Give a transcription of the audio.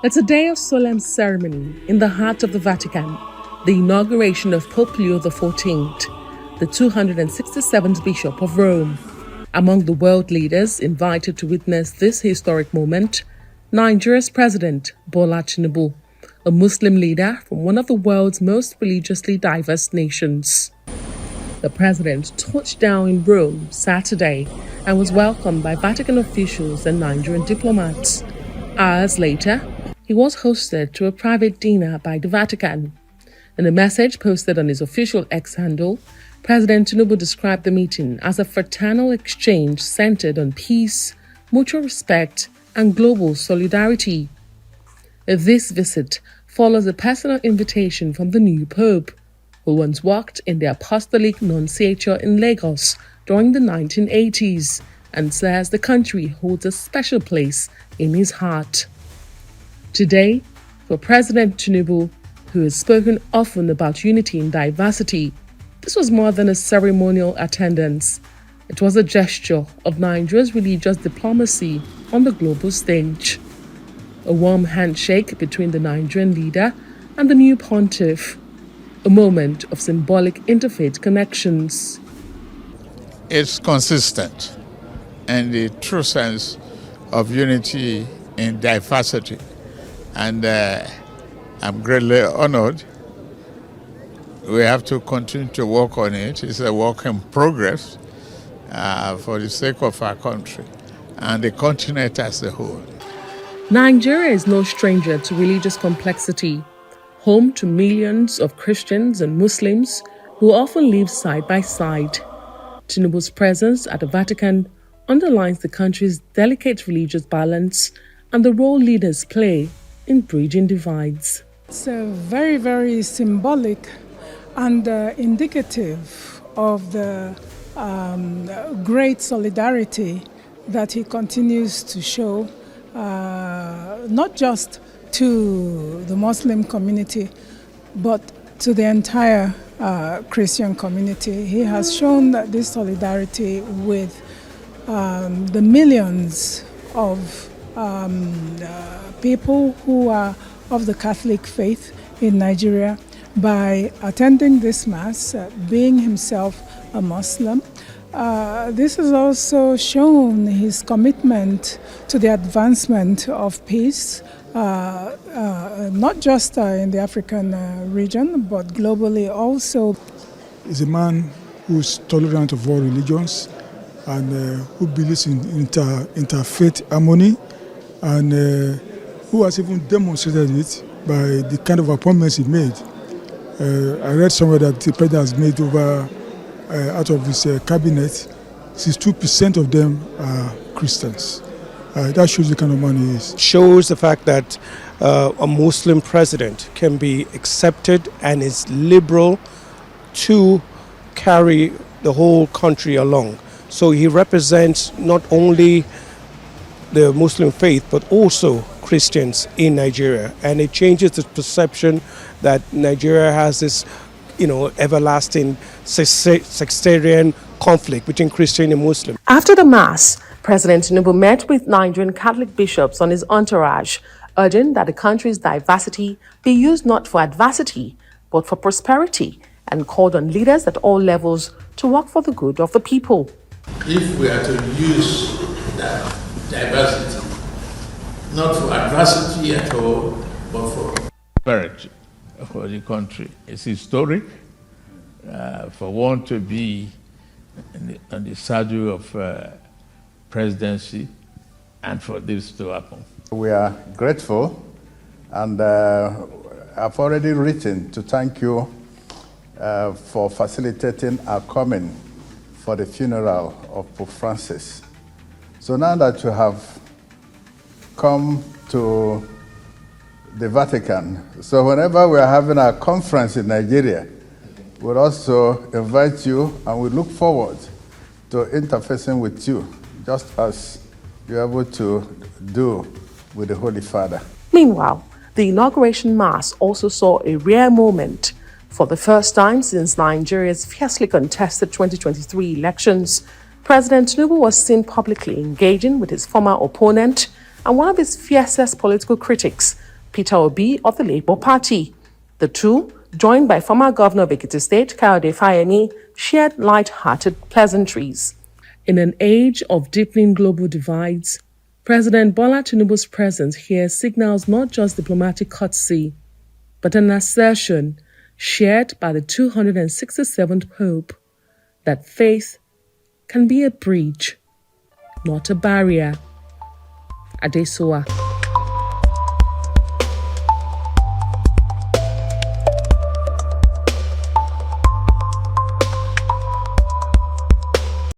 It's a day of solemn ceremony in the heart of the Vatican, the inauguration of Pope Leo XIV, the 267th Bishop of Rome. Among the world leaders invited to witness this historic moment, Nigeria's President Bola Tinubu, a Muslim leader from one of the world's most religiously diverse nations. The president touched down in Rome Saturday and was welcomed by Vatican officials and Nigerian diplomats. Hours later, he was hosted to a private dinner by the Vatican. In a message posted on his official X handle, President Tinubu described the meeting as a fraternal exchange centered on peace, mutual respect, and global solidarity. This visit follows a personal invitation from the new Pope, who once worked in the Apostolic Nunciature in Lagos during the 1980s and says the country holds a special place in his heart. Today, for President Tinubu, who has spoken often about unity in diversity, this was more than a ceremonial attendance. It was a gesture of Nigeria's religious diplomacy on the global stage. A warm handshake between the Nigerian leader and the new pontiff, a moment of symbolic interfaith connections. It's consistent in the true sense of unity in diversity. And I'm greatly honored. We have to continue to work on it. It's a work in progress for the sake of our country and the continent as a whole. Nigeria is no stranger to religious complexity, home to millions of Christians and Muslims who often live side by side. Tinubu's presence at the Vatican underlines the country's delicate religious balance and the role leaders play in bridging divides. It's very, very symbolic and indicative of the great solidarity that he continues to show, not just to the Muslim community, but to the entire Christian community. He has shown that this solidarity with the millions of people who are of the Catholic faith in Nigeria by attending this Mass, being himself a Muslim. This has also shown his commitment to the advancement of peace, not just in the African region, but globally also. He's a man who's tolerant of all religions and who believes in interfaith harmony, and who has even demonstrated it by the kind of appointments he made. I read somewhere that the president has made over, out of his cabinet, 62% of them are Christians. That shows the kind of man he is. Shows the fact that a Muslim president can be accepted and is liberal to carry the whole country along. So he represents not only the Muslim faith, but also Christians in Nigeria. And it changes the perception that Nigeria has this, everlasting sectarian conflict between Christian and Muslim. After the Mass, President Tinubu met with Nigerian Catholic bishops on his entourage, urging that the country's diversity be used not for adversity, but for prosperity, and called on leaders at all levels to work for the good of the people. If we are to use that diversity, not for adversity at all, but for prosperity for the country. It's historic for one to be on the saddle of presidency and for this to happen. We are grateful, and I've already written to thank you for facilitating our coming for the funeral of Pope Francis. So now that you have come to the Vatican, so whenever we are having our conference in Nigeria, we'll also invite you, and we look forward to interfacing with you, just as you're able to do with the Holy Father. Meanwhile, the inauguration Mass also saw a rare moment. For the first time since Nigeria's fiercely contested 2023 elections, President Tinubu was seen publicly engaging with his former opponent and one of his fiercest political critics, Peter Obi of the Labour Party. The two, joined by former Governor of Ekiti State, Kayode Fayemi, shared light-hearted pleasantries. In an age of deepening global divides, President Bola Tinubu's presence here signals not just diplomatic courtesy, but an assertion shared by the 267th Pope that faith can be a bridge, not a barrier. Adesoa.